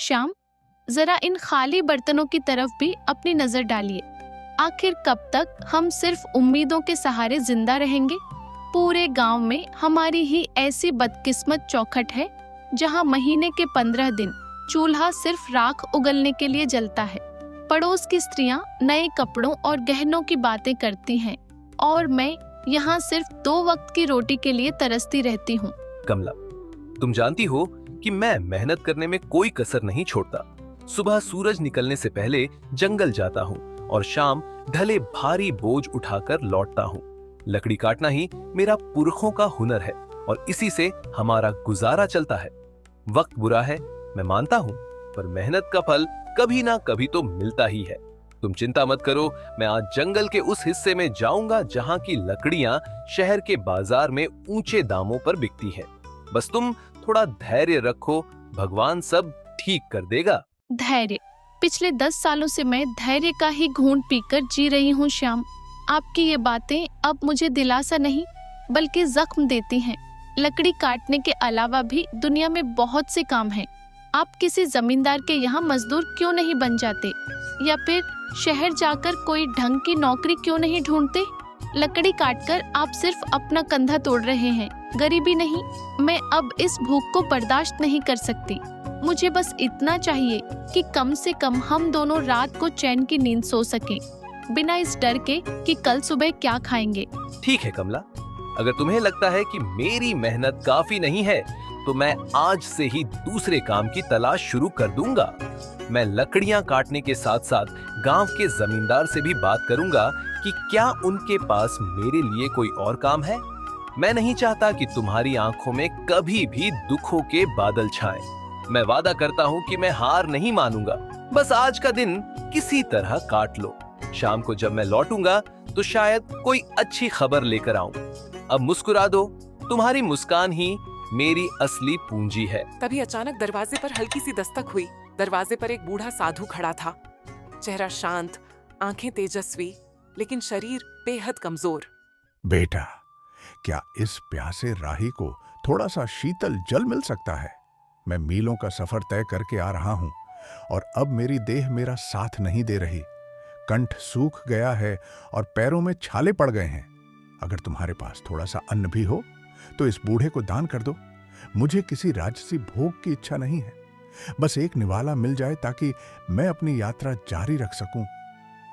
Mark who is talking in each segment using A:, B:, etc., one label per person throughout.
A: श्याम, जरा इन खाली बर्तनों की तरफ भी अपनी नजर डालिए। आखिर कब तक हम सिर्फ उम्मीदों के सहारे जिंदा रहेंगे? पूरे गांव में हमारी ही ऐसी बदकिस्मत चौखट है जहां महीने के 15 दिन चूल्हा सिर्फ राख उगलने के लिए जलता है। पड़ोस की स्त्रियां नए कपड़ों और गहनों की बातें करती हैं और मैं यहाँ सिर्फ 2 वक्त की रोटी के लिए तरसती रहती हूँ।
B: कमला, तुम जानती हो कि मैं मेहनत करने में कोई कसर नहीं छोड़ता। सुबह सूरज निकलने से पहले जंगल जाता हूँ और शाम ढले भारी बोझ उठाकर लौटता हूँ। लकड़ी काटना ही मेरा पुरखों का हुनर है और इसी से हमारा गुजारा चलता है। वक्त बुरा है, मैं मानता हूँ, पर मेहनत का फल कभी ना कभी तो मिलता ही है। तुम चिंता मत करो, मैं आज जंगल के उस हिस्से में जाऊंगा जहाँ की लकड़ियाँ शहर के बाजार में ऊंचे दामों पर बिकती हैं। बस तुम थोड़ा धैर्य रखो, भगवान सब ठीक कर देगा।
A: धैर्य? पिछले 10 सालों से मैं धैर्य का ही घूंट पीकर जी रही हूँ श्याम। आपकी ये बातें अब मुझे दिलासा नहीं बल्कि जख्म देती हैं। लकड़ी काटने के अलावा भी दुनिया में बहुत से काम हैं। आप किसी जमींदार के यहाँ मजदूर क्यों नहीं बन जाते, या फिर शहर जाकर कोई ढंग की नौकरी क्यों नहीं ढूंढते? लकड़ी काटकर आप सिर्फ अपना कंधा तोड़ रहे हैं, गरीबी नहीं। मैं अब इस भूख को बर्दाश्त नहीं कर सकती। मुझे बस इतना चाहिए कि कम से कम हम दोनों रात को चैन की नींद सो सकें, बिना इस डर के कि कल सुबह क्या खाएंगे।
B: ठीक है कमला, अगर तुम्हें लगता है कि मेरी मेहनत काफी नहीं है तो मैं आज से ही दूसरे काम की तलाश शुरू कर दूंगा। मैं लकड़ियां काटने के साथ साथ गांव के जमींदार से भी बात करूंगा कि क्या उनके पास मेरे लिए कोई और काम है। मैं नहीं चाहता कि तुम्हारी आंखों में कभी भी दुखों के बादल छाएं। मैं वादा करता हूँ कि मैं हार नहीं मानूंगा। बस आज का दिन किसी तरह काट लो। शाम को जब मैं लौटूंगा तो शायद कोई अच्छी खबर लेकर आऊं। अब मुस्कुरा दो, तुम्हारी मुस्कान ही मेरी असली पूंजी है।
C: तभी अचानक दरवाजे पर हल्की सी दस्तक हुई। दरवाजे पर एक बूढ़ा साधु खड़ा था। चेहरा शांत, आंखें तेजस्वी, लेकिन शरीर बेहद कमजोर।
D: बेटा, क्या इस प्यासे राही को थोड़ा सा शीतल जल मिल सकता है? मैं मीलों का सफर तय करके आ रहा हूं और अब मेरी देह मेरा साथ नहीं दे रही। कंठ सूख गया है और पैरों में छाले पड़ गए हैं। अगर तुम्हारे पास थोड़ा सा अन्न भी हो तो इस बूढ़े को दान कर दो। मुझे किसी राजसी भोग की इच्छा नहीं है। बस एक निवाला मिल जाए ताकि मैं अपनी यात्रा जारी रख सकूं।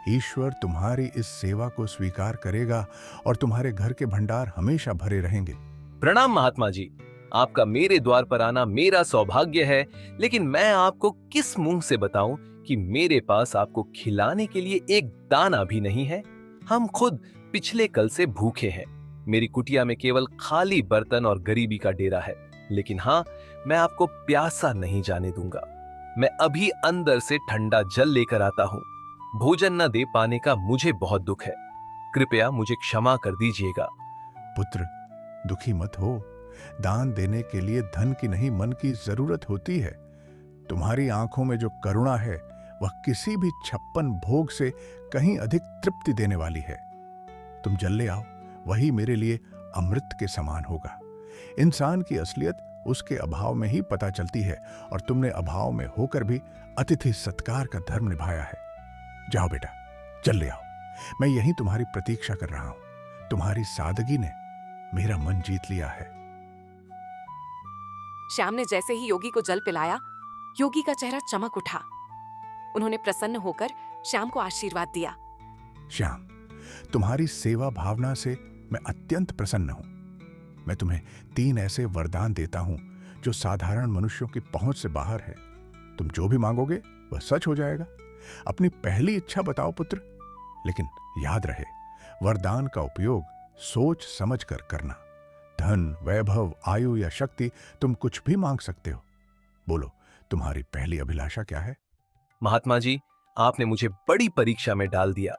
D: ईश्वर तुम्हारी इस सेवा को स्वीकार करेगा और तुम्हारे घर के भंडार हमेशा भरे रहेंगे।
B: प्रणाम महात्मा जी, आपका मेरे द्वार पर आना मेरा सौभाग्य है, लेकिन मैं आपको किस मुंह से बताऊं कि मेरे पास आपको खिलाने के लिए एक दाना भी नहीं है। हम खुद पिछले कल से भूखे हैं। मेरी कुटिया में केवल खाली बर्तन और गरीबी का डेरा है। लेकिन हाँ, मैं आपको प्यासा नहीं जाने दूंगा। मैं अभी अंदर से ठंडा जल लेकर आता हूँ। भोजन न दे पाने का मुझे बहुत दुख है। कृपया मुझे क्षमा कर दीजिएगा।
D: पुत्र, दुखी मत हो। दान देने के लिए धन की नहीं, मन की जरूरत होती है। तुम्हारी आंखों में जो करुणा है वह किसी भी 56 भोग से कहीं अधिक तृप्ति देने वाली है। तुम जल ले आओ, वही मेरे लिए अमृत के समान होगा। इंसान की असलियत उसके अभाव में ही पता चलती है और तुमने अभाव में होकर भी अतिथि सत्कार का धर्म निभाया है। जाओ बेटा, जल ले आओ। मैं यहीं तुम्हारी प्रतीक्षा कर रहा हूं। तुम्हारी सादगी ने मेरा मन जीत लिया है।
C: श्याम ने जैसे ही योगी को जल पिलाया, योगी का चेहरा चमक उठा। उन्होंने प्रसन्न होकर श्याम को आशीर्वाद दिया।
D: श्याम, तुम्हारी सेवा भावना से मैं अत्यंत प्रसन्न हूं। मैं तुम्हें 3 ऐसे वरदान देता हूं जो साधारण मनुष्यों की पहुंच से बाहर है। तुम जो भी मांगोगे वह सच हो जाएगा। अपनी पहली इच्छा बताओ पुत्र, लेकिन याद रहे, वरदान का उपयोग सोच समझकर करना। धन, वैभव, आयु या शक्ति, तुम कुछ भी मांग सकते हो। बोलो, तुम्हारी पहली अभिलाषा क्या है?
B: महात्मा जी, आपने मुझे बड़ी परीक्षा में डाल दिया।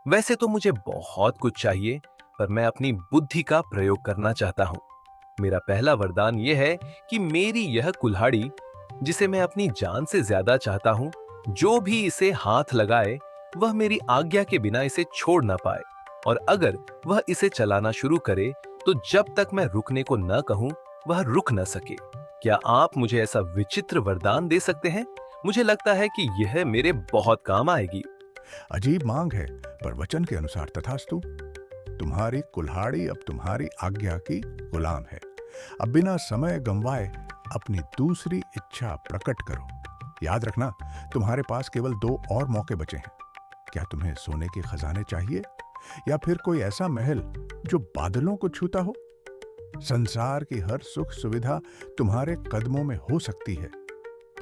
B: वैसे तो मुझे बहुत कुछ चाहिए, पर मैं अपनी बुद्धि का प्रयोग करना चाहता हूँ। मेरा पहला वरदान यह है कि मेरी यह कुल्हाड़ी, जिसे मैं अपनी जान से ज्यादा चाहता हूँ, जो भी इसे हाथ लगाए वह मेरी आज्ञा के बिना इसे छोड़ ना पाए, और अगर वह इसे चलाना शुरू करे तो जब तक मैं रुकने को न कहूं वह रुक न सके। क्या आप मुझे ऐसा विचित्र वरदान दे सकते हैं? मुझे लगता है कि यह मेरे बहुत काम आएगी।
D: अजीब मांग है, पर वचन के अनुसार तथास्तु। तुम्हारी कुल्हाड़ी अब तुम्हारी आज्ञा की गुलाम है। अब बिना समय गंवाए अपनी दूसरी इच्छा प्रकट करो। याद रखना, तुम्हारे पास केवल 2 और मौके बचे हैं। क्या तुम्हें सोने के खजाने चाहिए, या फिर कोई ऐसा महल जो बादलों को छूता हो? संसार की हर सुख सुविधा तुम्हारे कदमों में हो सकती है।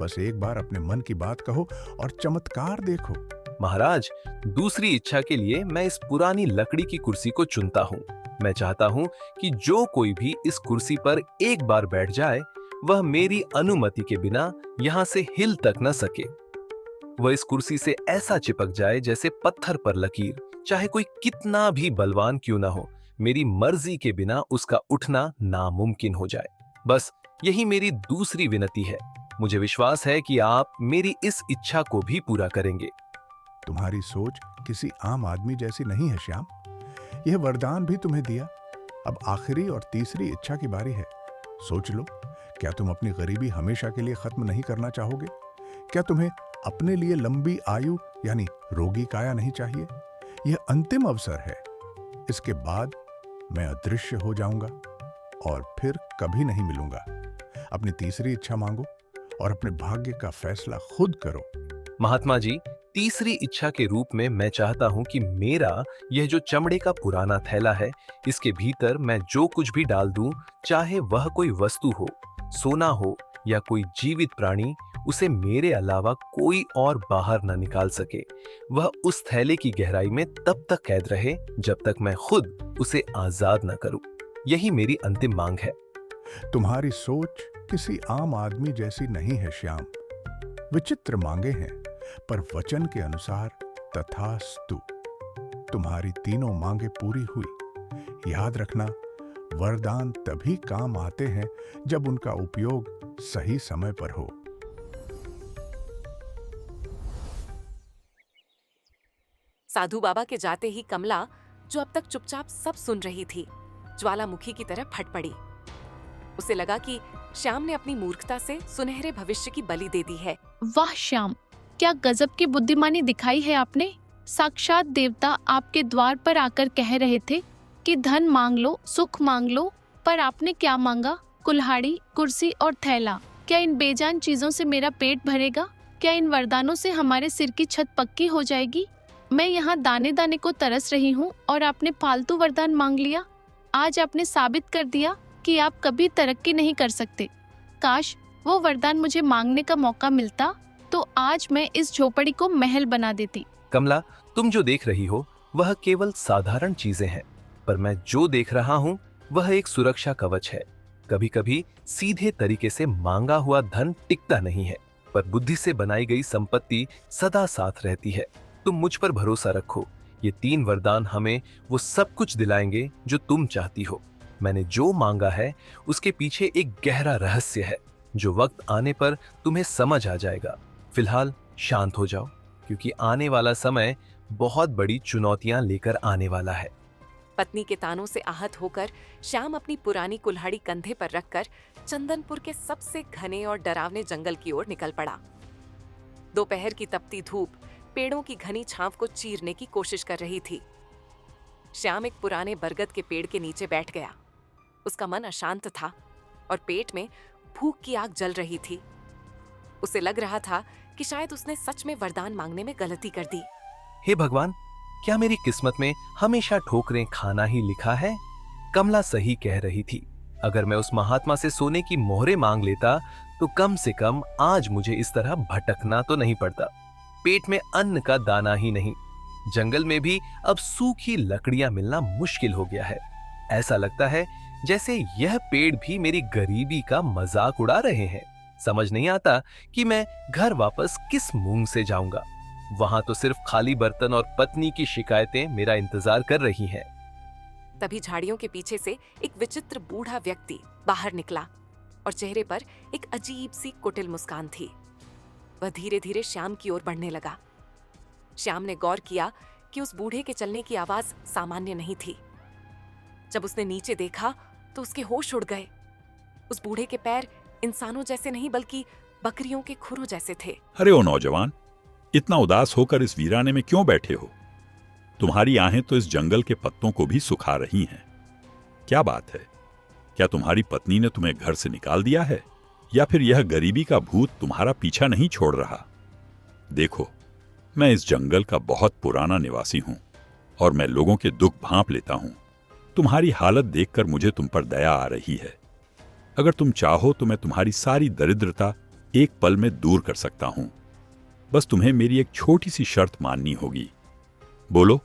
D: बस एक बार अपने मन की बात कहो और चमत्कार देखो।
B: महाराज, दूसरी इच्छा के लिए मैं इस पुरानी लकड़ी की कुर्सी को चुनता हूँ। मैं चाहता हूँ कि जो कोई भी इस कुर्सी पर एक बार बैठ जाए, वह मेरी अनुमति के बिना यहाँ से हिल तक न सके। वह इस कुर्सी से ऐसा चिपक जाए जैसे पत्थर पर लकीर, चाहे कोई कितना भी बलवान क्यों ना हो। मेरी मर्जी के बिना उसका उठना नामुमकिन हो जाए। बस यही मेरी दूसरी विनती है। मुझे विश्वास है कि आप मेरी इस इच्छा को भी पूरा करेंगे।
D: तुम्हारी सोच किसी आम आदमी जैसी नहीं है श्याम। यह वरदान भी तुम्हें दिया। अब आखिरी और तीसरी इच्छा की बारी है। सोच लो, क्या तुम अपनी गरीबी हमेशा के लिए खत्म नहीं करना चाहोगे? क्या तुम्हें अपने लिए लंबी आयु यानी रोगी काया नहीं चाहिए? यह अंतिम अवसर है। इसके बाद मैं अदृश्य हो जाऊंगा और फिर कभी नहीं मिलूंगा। अपनी तीसरी इच्छा मांगो और अपने भाग्य का फैसला खुद करो।
B: महात्मा जी, तीसरी इच्छा के रूप में मैं चाहता हूँ कि मेरा यह जो चमड़े का पुराना थैला है, इसके भीतर मैं जो कुछ भी डाल दूं, चाहे वह कोई वस्तु हो, सोना हो या कोई जीवित प्राणी, उसे मेरे अलावा कोई और बाहर न निकाल सके। वह उस थैले की गहराई में तब तक कैद रहे जब तक मैं खुद उसे आजाद न करूं। यही मेरी अंतिम मांग है।
D: तुम्हारी सोच किसी आम आदमी जैसी नहीं है श्याम। विचित्र मांगे हैं, पर वचन के अनुसार तथास्तु। तुम्हारी तीनों मांगे पूरी हुई। याद रखना, वरदान तभी काम आते हैं जब उनका उपयोग सही समय पर हो।
C: साधु बाबा के जाते ही कमला, जो अब तक चुपचाप सब सुन रही थी, ज्वालामुखी की तरह फट पड़ी। उसे लगा कि श्याम ने अपनी मूर्खता से सुनहरे भविष्य की बलि दे दी है।
A: वाह श्याम, क्या गजब की बुद्धिमानी दिखाई है आपने। साक्षात देवता आपके द्वार पर आकर कह रहे थे कि धन मांग लो, सुख मांग लो, पर आपने क्या मांगा? कुल्हाड़ी, कुर्सी और थैला। क्या इन बेजान चीजों से मेरा पेट भरेगा? क्या इन वरदानों से हमारे सिर की छत पक्की हो जाएगी? मैं यहाँ दाने दाने को तरस रही हूँ और आपने फालतू वरदान मांग लिया। आज आपने साबित कर दिया कि आप कभी तरक्की नहीं कर सकते। काश वो वरदान मुझे मांगने का मौका मिलता, तो आज मैं इस झोपड़ी को महल बना देती।
B: कमला, तुम जो देख रही हो वह केवल साधारण चीजें हैं, पर मैं जो देख रहा हूँ वह एक सुरक्षा कवच है। कभी कभी सीधे तरीके से मांगा हुआ धन टिकता नहीं है, पर बुद्धि से बनाई गई संपत्ति सदा साथ रहती है। तुम मुझ पर भरोसा रखो। ये 3 वरदान हमें वो सब कुछ दिलाएंगे जो तुम चाहती हो। मैंने जो मांगा है उसके पीछे एक गहरा रहस्य है, जो वक्त आने पर तुम्हें समझ आ जाएगा। फिलहाल शांत हो जाओ, क्योंकि आने वाला समय बहुत बड़ी चुनौतियां लेकर आने वाला है।
C: पत्नी के तानों से आहत होकर श्याम अपनी पुरानी कुल्हाड़ी कंधे पर रखकर चंदनपुर के सबसे घने और डरावने जंगल की ओर निकल पड़ा। दोपहर की तपती धूप पेड़ों की घनी छांव को चीरने की कोशिश कर रही थी। श्याम एक पुराने बरगद के पेड़ के नीचे बैठ गया। उसका मन अशांत था और पेट में भूख की आग जल रही थी। उसे लग रहा था कि शायद उसने सच में वरदान मांगने में गलती कर दी।
B: हे भगवान, क्या मेरी किस्मत में हमेशा ठोकरें खाना ही लिखा है? कमला सही कह रही थी। अगर मैं उस महात्मा से सोने की मोहरें मांग लेता तो कम से कम आज मुझे इस तरह भटकना तो नहीं पड़ता। पेट में अन्न का दाना ही नहीं, जंगल में भी अब सूखी लकड़ियां मिलना मुश्किल हो गया है। ऐसा लगता है जैसे यह पेड़ भी मेरी गरीबी का मजाक उड़ा रहे हैं। समझ नहीं आता कि मैं घर वापस किस मुंह से जाऊंगा। वहां तो सिर्फ खाली बर्तन और पत्नी की शिकायतें मेरा इंतजार कर रही हैं।
C: तभी झाड़ियों के पीछे से एक विचित्र बूढ़ा व्यक्ति बाहर निकला और चेहरे पर एक अजीब सी कुटिल मुस्कान थी। वह धीरे धीरे श्याम की ओर बढ़ने लगा। श्याम ने गौर किया कि उस बूढ़े के चलने की आवाज सामान्य नहीं थी। जब उसने नीचे देखा तो उसके होश उड़ गए। उस बूढ़े के पैर इंसानों जैसे नहीं बल्कि बकरियों के खुरों जैसे थे।
E: अरे ओ नौजवान, इतना उदास होकर इस वीराने में क्यों बैठे हो? तुम्हारी आहें तो इस जंगल के पत्तों को भी सुखा रही हैं। क्या बात है? क्या तुम्हारी पत्नी ने तुम्हें घर से निकाल दिया है, या फिर यह गरीबी का भूत तुम्हारा पीछा नहीं छोड़ रहा? देखो, मैं इस जंगल का बहुत पुराना निवासी हूं और मैं लोगों के दुख भांप लेता हूं। तुम्हारी हालत देखकर मुझे तुम पर दया आ रही है। अगर तुम चाहो तो मैं तुम्हारी सारी दरिद्रता एक पल में दूर कर सकता हूं। बस तुम्हें मेरी एक छोटी सी शर्त माननी होगी। बोलो,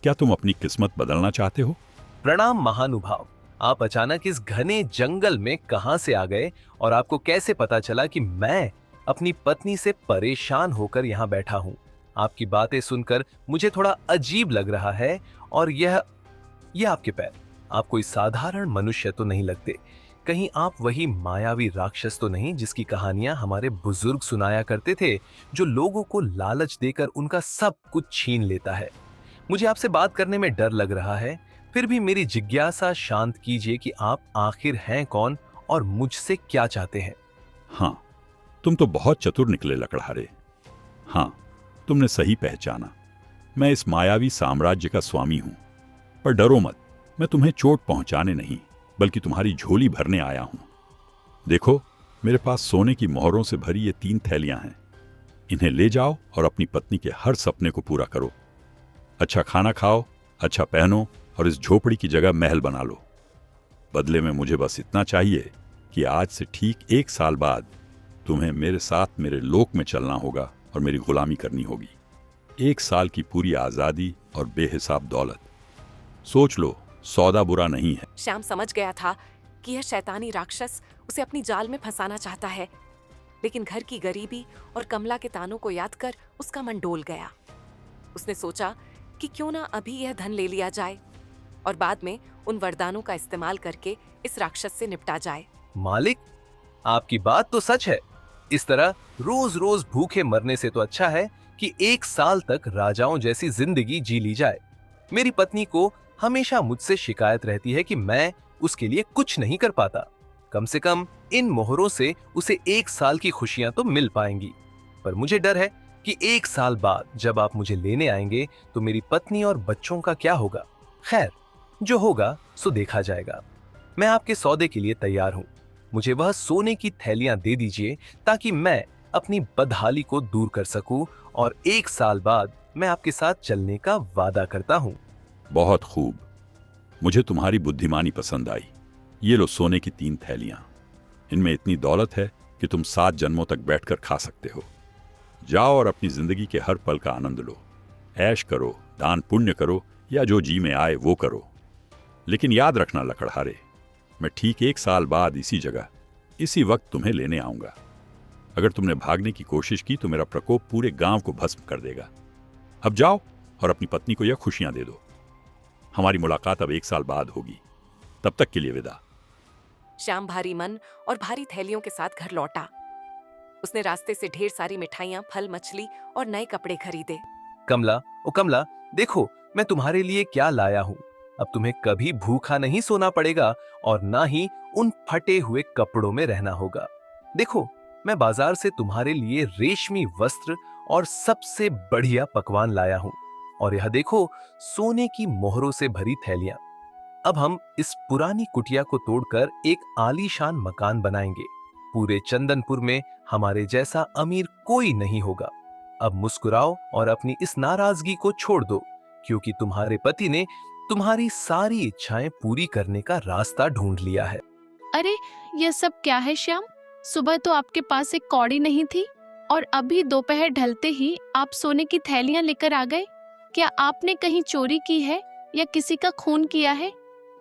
E: क्या तुम अपनी किस्मत बदलना चाहते हो?
B: प्रणाम महानुभाव, आप अचानक इस घने जंगल में कहां से आ गए और आपको कैसे पता चला कि मैं अपनी पत्नी से परेशान होकर यहाँ बैठा हूँ? आपकी बातें सुनकर मुझे थोड़ा अजीब लग रहा है। और यह आपके पैर, आप कोई साधारण मनुष्य तो नहीं लगते। कहीं आप वही मायावी राक्षस तो नहीं जिसकी कहानियां हमारे बुजुर्ग सुनाया करते थे, जो लोगों को लालच देकर उनका सब कुछ छीन लेता है? मुझे आपसे बात करने में डर लग रहा है, फिर भी मेरी जिज्ञासा शांत कीजिए कि आप आखिर हैं कौन और मुझसे क्या चाहते हैं?
E: हाँ, तुम तो बहुत चतुर निकले लकड़हारे। हाँ, तुमने सही पहचाना। मैं इस मायावी साम्राज्य का स्वामी हूं। पर डरो मत, मैं तुम्हें चोट पहुंचाने नहीं बल्कि तुम्हारी झोली भरने आया हूं। देखो, मेरे पास सोने की मोहरों से भरी ये 3 थैलियां हैं। इन्हें ले जाओ और अपनी पत्नी के हर सपने को पूरा करो। अच्छा खाना खाओ, अच्छा पहनो और इस झोपड़ी की जगह महल बना लो। बदले में मुझे बस इतना चाहिए कि आज से ठीक 1 साल बाद तुम्हें मेरे साथ मेरे लोक में चलना होगा और मेरी गुलामी करनी होगी। 1 साल की पूरी आजादी और बेहिसाब दौलत। सोच लो, सौदा बुरा नहीं है।
C: श्याम समझ गया था कि यह शैतानी राक्षस उसे अपनी जाल में फंसाना चाहता है, लेकिन घर की गरीबी और कमला के तानों को याद कर उसका मन डोल गया। उसने सोचा कि क्यों ना अभी यह धन ले लिया जाए और बाद में उन वरदानों का इस्तेमाल करके इस राक्षस से निपटा जाए।
B: मालिक, आपकी बात तो सच है। इस तरह रोज रोज भूखे मरने से तो अच्छा है कि 1 साल तक राजाओं जैसी जिंदगी जी ली जाए। मेरी पत्नी को हमेशा मुझसे शिकायत रहती है कि मैं उसके लिए कुछ नहीं कर पाता। कम से कम इन मोहरों से उसे 1 साल की खुशियां तो मिल पाएंगी। पर मुझे डर है कि 1 साल बाद जब आप मुझे लेने आएंगे तो मेरी पत्नी और बच्चों का क्या होगा? खैर, जो होगा सो देखा जाएगा। मैं आपके सौदे के लिए तैयार हूँ। मुझे वह सोने की थैलियां दे दीजिए ताकि मैं अपनी बदहाली को दूर कर सकूं और 1 साल बाद मैं आपके साथ चलने का वादा करता हूँ।
E: बहुत खूब, मुझे तुम्हारी बुद्धिमानी पसंद आई। ये लो सोने की 3 थैलियां। इनमें इतनी दौलत है कि तुम 7 जन्मों तक बैठकर खा सकते हो। जाओ और अपनी जिंदगी के हर पल का आनंद लो। ऐश करो, दान पुण्य करो या जो जी में आए वो करो। लेकिन याद रखना लकड़हारे, मैं ठीक 1 साल बाद इसी जगह इसी वक्त तुम्हें लेने आऊंगा। अगर तुमने भागने की कोशिश की तो मेरा प्रकोप पूरे गांव को भस्म कर देगा। अब जाओ और अपनी पत्नी को यह खुशियां दे दो। हमारी मुलाकात अब 1 साल बाद होगी। तब तक के लिए विदा।
C: श्याम भारी मन और भारी थैलियों के साथ घर लौटा। उसने रास्ते से ढेर सारी मिठाइयां, फल, मछली और नए कपड़े खरीदे।
B: कमला, ओ कमला, देखो मैं तुम्हारे लिए क्या लाया हूँ। अब तुम्हें कभी भूखा नहीं सोना पड़ेगा और ना ही उन फटे हुए कपड़ों में रहना होगा। देखो, मैं बाजार से तुम्हारे लिए रेशमी वस्त्र और सबसे बढ़िया पकवान लाया हूँ। और यह देखो, सोने की मोहरों से भरी थैलियां। अब हम इस पुरानी कुटिया को तोड़कर एक आलीशान मकान बनाएंगे। पूरे चंदनपुर में हमारे जैसा अमीर कोई नहीं होगा। अब मुस्कुराओ और अपनी इस नाराजगी को छोड़ दो, क्योंकि तुम्हारे पति ने तुम्हारी सारी इच्छाएं पूरी करने का रास्ता ढूंढ लिया है।
A: अरे, यह सब क्या है श्याम? सुबह तो आपके पास एक कौड़ी नहीं थी और अभी दोपहर ढलते ही आप सोने की थैलियां लेकर आ गए। क्या आपने कहीं चोरी की है या किसी का खून किया है?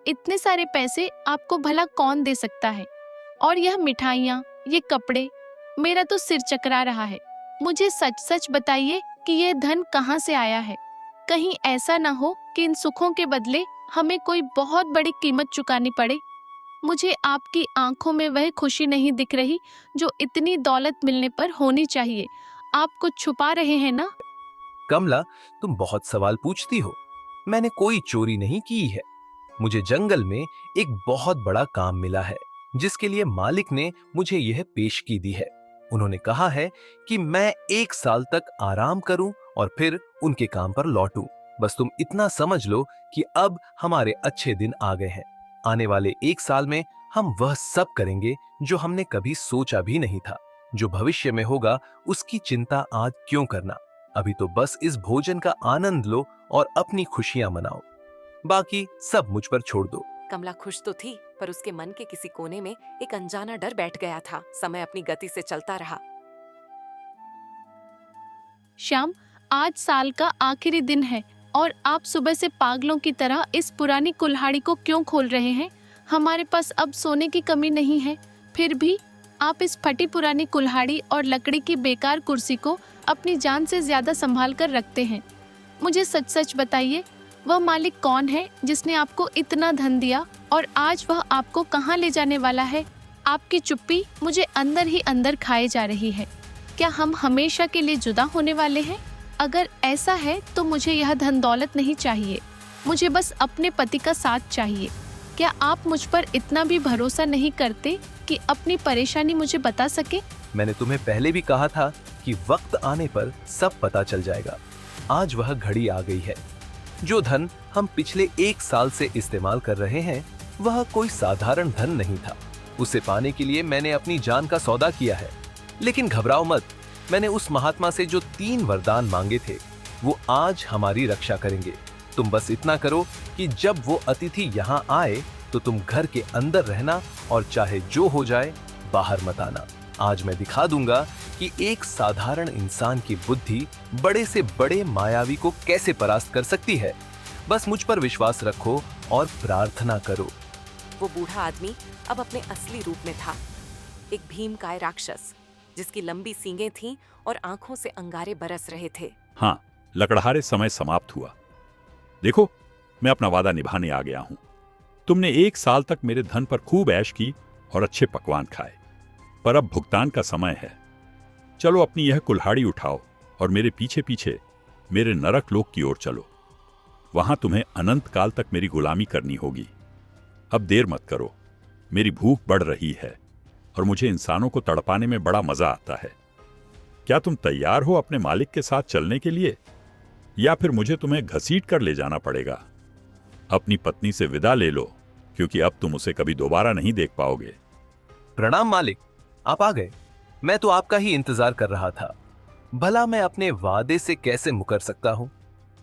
A: इतने सारे पैसे आपको भला कौन दे सकता है? और यह मिठाइयाँ, ये कपड़े, मेरा तो सिर चकरा रहा है। मुझे सच सच बताइए कि यह धन कहाँ से आया है? कहीं ऐसा ना हो कि इन सुखों के बदले हमें कोई बहुत बड़ी कीमत चुकानी पड़े। मुझे आपकी आंखों में वह खुशी नहीं दिख रही जो इतनी दौलत मिलने पर होनी चाहिए। आप कुछ छुपा रहे हैं ना?
B: कमला, तुम बहुत सवाल पूछती हो। मैंने कोई चोरी नहीं की है। मुझे जंगल में एक बहुत बड़ा काम मिला है, जिसके लिए मालिक ने मुझे यह पेशगी दी है। उन्होंने कहा है कि मैं 1 साल तक आराम करूं और फिर उनके काम पर लौटूं। बस तुम इतना समझ लो कि अब हमारे अच्छे दिन आ गए हैं। आने वाले 1 साल में हम वह सब करेंगे जो हमने कभी सोचा भी नहीं था। जो भविष्य में होगा उसकी चिंता आज क्यों करना। अभी तो बस इस भोजन का आनंद लो और अपनी खुशियां मनाओ। बाकी सब मुझ पर छोड़ दो।
C: कमला खुश तो थी, पर उसके मन के किसी कोने में एक अनजाना डर बैठ गया था। समय अपनी गति से चलता रहा।
A: श्याम, आज साल का आखिरी दिन है और आप सुबह से पागलों की तरह इस पुरानी कुल्हाड़ी को क्यों खोल रहे हैं? हमारे पास अब सोने की कमी नहीं है, फिर भी आप इस फटी पुरानी कुल्हाड़ी और लकड़ी की बेकार कुर्सी को अपनी जान से ज्यादा संभाल कर रखते हैं। मुझे सच सच बताइए, वह मालिक कौन है जिसने आपको इतना धन दिया और आज वह आपको कहाँ ले जाने वाला है? आपकी चुप्पी मुझे अंदर ही अंदर खाए जा रही है। क्या हम हमेशा के लिए जुदा होने वाले हैं? अगर ऐसा है तो मुझे यह धन दौलत नहीं चाहिए, मुझे बस अपने पति का साथ चाहिए। क्या आप मुझ पर इतना भी भरोसा नहीं करते कि अपनी परेशानी मुझे बता सके?
B: मैंने तुम्हें पहले भी कहा था कि वक्त आने पर सब पता चल जाएगा। आज वह घड़ी आ गई है। जो धन हम पिछले 1 साल से इस्तेमाल कर रहे हैं वह कोई साधारण धन नहीं था। उसे पाने के लिए मैंने अपनी जान का सौदा किया है। लेकिन घबराओ मत, मैंने उस महात्मा से जो 3 वरदान मांगे थे वो आज हमारी रक्षा करेंगे। तुम बस इतना करो कि जब वो अतिथि यहाँ आए तो तुम घर के अंदर रहना और चाहे जो हो जाए बाहर मत आना। आज मैं दिखा दूंगा कि एक साधारण इंसान की बुद्धि बड़े से बड़े मायावी को कैसे परास्त कर सकती है। बस मुझ पर विश्वास रखो और प्रार्थना करो।
C: वो बूढ़ा आदमी अब अपने असली रूप में था, एक भीमकाय राक्षस जिसकी लंबी सींगें थीं और आंखों से अंगारे बरस रहे थे।
E: हाँ, लकड़हारे समय समाप्त हुआ। देखो, मैं अपना वादा निभाने आ गया हूं। तुमने 1 साल तक मेरे धन पर खूब ऐश की और अच्छे पकवान खाए, पर अब भुगतान का समय है। चलो अपनी यह कुल्हाड़ी उठाओ और मेरे पीछे पीछे मेरे नरक लोक की ओर चलो। वहां तुम्हें अनंत काल तक मेरी गुलामी करनी होगी। अब देर मत करो, मेरी भूख बढ़ रही है और मुझे इंसानों को तड़पाने में बड़ा मजा आता है। क्या तुम तैयार हो अपने मालिक के साथ चलने के लिए, या फिर मुझे तुम्हें घसीट कर ले जाना पड़ेगा? अपनी पत्नी से विदा ले लो, क्योंकि अब तुम उसे कभी दोबारा नहीं देख पाओगे।
B: प्रणाम मालिक, आप आ गए। मैं तो आपका ही इंतजार कर रहा था। भला मैं अपने वादे से कैसे मुकर सकता हूं?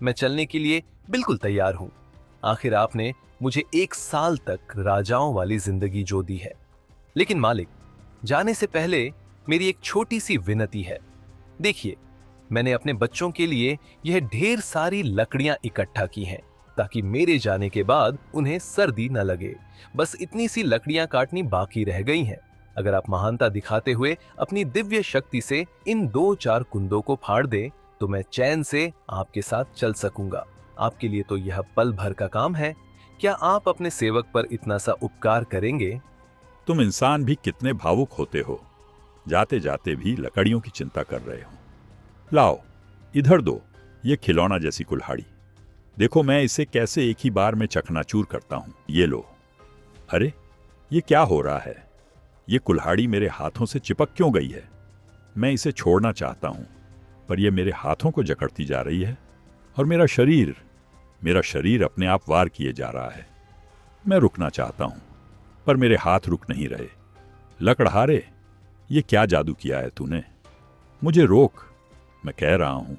B: मैं चलने के लिए बिल्कुल तैयार हूं। आखिर आपने मुझे 1 साल तक राजाओं वाली जिंदगी जो दी है। लेकिन मालिक, जाने से पहले मेरी एक छोटी सी विनती है। देखिए, मैंने अपने बच्चों के लिए यह ढेर सारी लकड़ियां इकट्ठा की हैं ताकि मेरे जाने के बाद उन्हें सर्दी न लगे। बस इतनी सी लकड़ियां काटनी बाकी रह गई हैं। अगर आप महानता दिखाते हुए अपनी दिव्य शक्ति से इन 2-4 कुंदों को फाड़ दें तो मैं चैन से आपके साथ चल सकूंगा। आपके लिए तो यह पल भर का काम है। क्या आप अपने सेवक पर इतना सा उपकार करेंगे?
E: तुम इंसान भी कितने भावुक होते हो, जाते जाते भी लकड़ियों की चिंता कर रहे हो। लाओ, इधर दो ये खिलौना जैसी कुल्हाड़ी। देखो मैं इसे कैसे एक ही बार में चकनाचूर करता हूं। ये लो। अरे, ये क्या हो रहा है? ये कुल्हाड़ी मेरे हाथों से चिपक क्यों गई है? मैं इसे छोड़ना चाहता हूं, पर यह मेरे हाथों को जकड़ती जा रही है और मेरा शरीर अपने आप वार किए जा रहा है। मैं रुकना चाहता हूं, पर मेरे हाथ रुक नहीं रहे। लकड़हारे, ये क्या जादू किया है तूने? मुझे रोक, मैं कह रहा हूं,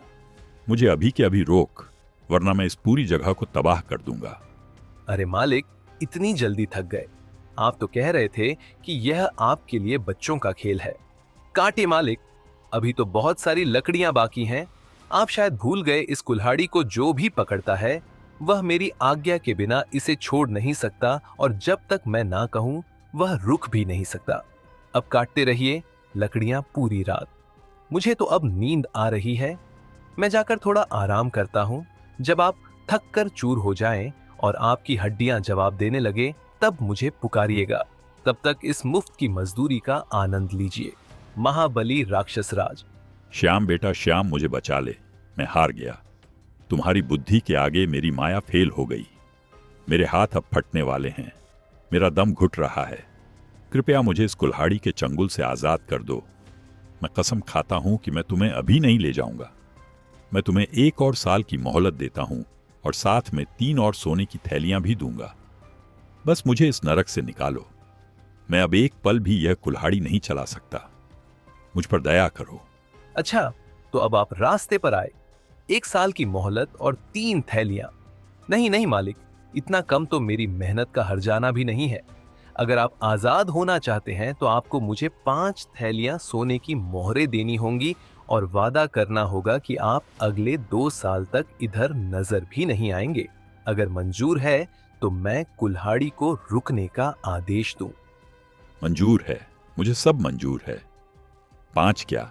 E: मुझे अभी के अभी रोक, वरना मैं इस पूरी जगह को तबाह कर दूंगा।
B: अरे मालिक, इतनी जल्दी थक गए? आप तो कह रहे थे कि यह आपके लिए बच्चों का खेल है। काटे मालिक, अभी तो बहुत सारी लकड़ियां बाकी हैं। आप शायद भूल गए, इस कुल्हाड़ी को जो भी पकड़ता है वह मेरी आज्ञा के बिना इसे छोड़ नहीं सकता, और जब तक मैं ना कहूं वह रुक भी नहीं सकता। अब काटते रहिए लकड़ियां पूरी रात। मुझे तो अब नींद आ रही है। मैं जाकर थोड़ा आराम करता हूं। जब आप थक कर चूर हो जाएं और आपकी हड्डियां जवाब देने लगे तब मुझे पुकारिएगा। तब तक इस मुफ्त की मजदूरी का आनंद लीजिए। महाबली राक्षस राज।
E: श्याम बेटा श्याम, मुझे बचा ले, मैं हार गया। तुम्हारी बुद्धि के आगे मेरी माया फेल हो गई। मेरे हाथ अब फटने वाले हैं, मेरा दम घुट रहा है। कृपया मुझे इस कुल्हाड़ी के चंगुल से आजाद कर दो। मैं कसम खाता हूं कि मैं तुम्हें अभी नहीं ले जाऊंगा। मैं तुम्हें 1 और साल की मोहलत देता हूं और साथ में 3 और सोने की थैलियां भी दूंगा। बस मुझे इस नरक से निकालो। मैं अब एक पल भी यह कुल्हाड़ी नहीं चला सकता। मुझ पर दया करो।
B: अच्छा, तो अब आप रास्ते पर आए। 1 साल की मोहलत और 3 थैलियां। नहीं नहीं मालिक, इतना कम तो मेरी मेहनत का हर्जाना भी नहीं है। अगर आप आजाद होना चाहते हैं तो आपको मुझे 5 थैलियां सोने की मोहरें देनी होंगी और वादा करना होगा कि आप अगले 2 साल तक इधर नजर भी नहीं आएंगे। अगर मंजूर है तो मैं कुल्हाड़ी को रुकने का आदेश दूं।
E: मंजूर है, मुझे सब मंजूर है। 5 क्या,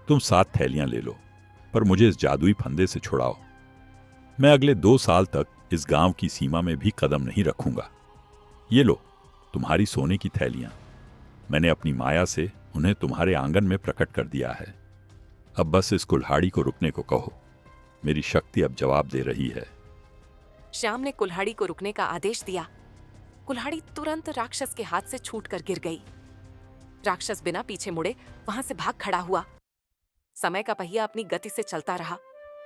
E: तुम 7 थैलियां ले लो, पर मुझे इस जादुई फंदे से छुड़ाओ। मैं अगले 2 साल तक इस गांव की सीमा में भी कदम नहीं रखूंगा। ये लो तुम्हारी सोने की थैलियां। मैंने अपनी माया से उन्हें तुम्हारे आंगन में प्रकट कर दिया है। अब बस इस कुल्हाड़ी को रुकने को कहो। मेरी शक्ति अब जवाब दे रही है।
C: श्याम ने कुल्हाड़ी को रुकने का आदेश दिया। कुल्हाड़ी तुरंत राक्षस के हाथ से छूटकर गिर गई। राक्षस बिना पीछे मुड़े वहां से भाग खड़ा हुआ। समय का पहिया अपनी गति से चलता रहा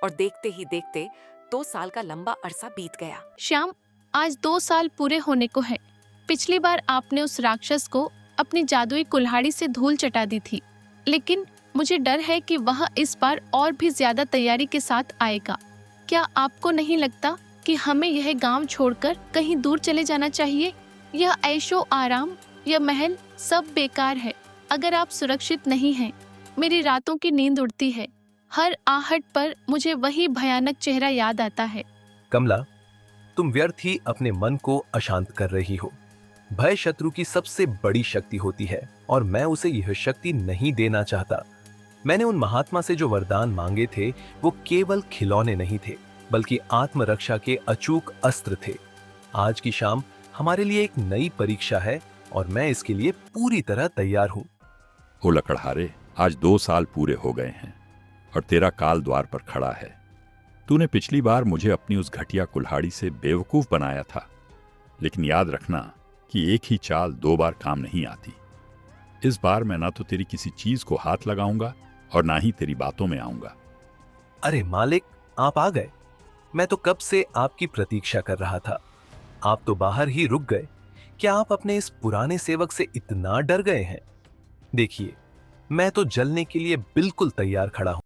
C: और देखते ही देखते 2 साल का लंबा अरसा बीत गया।
A: श्याम, आज 2 साल पूरे होने को है। पिछली बार आपने उस राक्षस को अपनी जादुई कुल्हाड़ी से धूल चटा दी थी, लेकिन मुझे डर है कि वह इस बार और भी ज्यादा तैयारी के साथ आएगा। क्या आपको नहीं लगता कि हमें यह गांव छोड़कर कहीं दूर चले जाना चाहिए? यह ऐशो आराम, यह महल सब बेकार है। अगर आप सुरक्षित नहीं हैं, मेरी रातों की नींद उड़ती है। हर आहट पर मुझे वही भयानक चेहरा याद आता है।
B: कमला, तुम व्यर्थ ही अपने मन को अशांत कर रही हो। भय शत्रु की सबसे बड़ी शक्ति होती है और मैं उसे यह शक्ति नहीं देना चाहता। मैंने उन महात्मा से जो वरदान मांगे थे वो केवल खिलौने नहीं थे, बल्कि आत्मरक्षा के अचूक अस्त्र थे। आज की शाम हमारे लिए एक नई परीक्षा है और मैं इसके लिए पूरी तरह तैयार हूँ।
E: ओ लकड़हारे, आज 2 साल पूरे हो गए हैं और तेरा काल द्वार पर खड़ा है। तूने पिछली बार मुझे अपनी उस घटिया कुल्हाड़ी से बेवकूफ बनाया था, लेकिन याद रखना कि एक ही चाल 2 बार काम नहीं आती। इस बार मैं ना तो तेरी किसी चीज को हाथ लगाऊंगा और ना ही तेरी बातों में आऊंगा।
B: अरे मालिक, आप आ गए। मैं तो कब से आपकी प्रतीक्षा कर रहा था। आप तो बाहर ही रुक गए। क्या आप अपने इस पुराने सेवक से इतना डर गए हैं? देखिए, मैं तो जलने के लिए बिल्कुल तैयार खड़ा हूं।